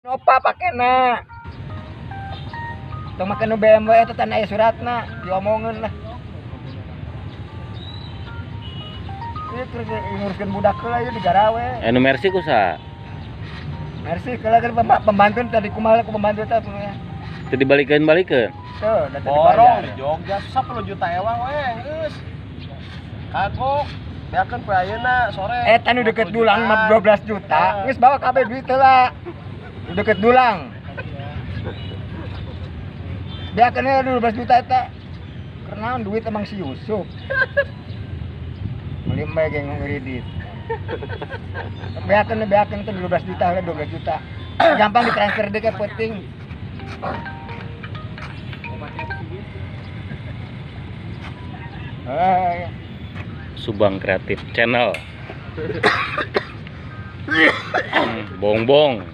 Nopa pakena. Tong make nu BMW eta tan aya suratna, diomongeun lah. Ieu keur nguruskeun budak heula ieu di Garawe. Anu Mercy kusa? Mercy kalau kan pembantu tadi kumaha ku pembantu teh ya. Teu dibalikeun. Tuh, udah borong di Jogja 10 juta ewang we, geus. Kagok. Beakeun poe ayeuna sore. Tanu deket Dulang mah 12 juta. Geus bawa kabeh duit heula. Deket Dulang. Beakeun 12 juta eta. Karena duit emang si Yusuf. Beli mah geng ngredit. Beakeun teh 12 juta heula 12 juta. Gampang ditransfer deui ke penting. Subang Kreatif Channel. Bongbong.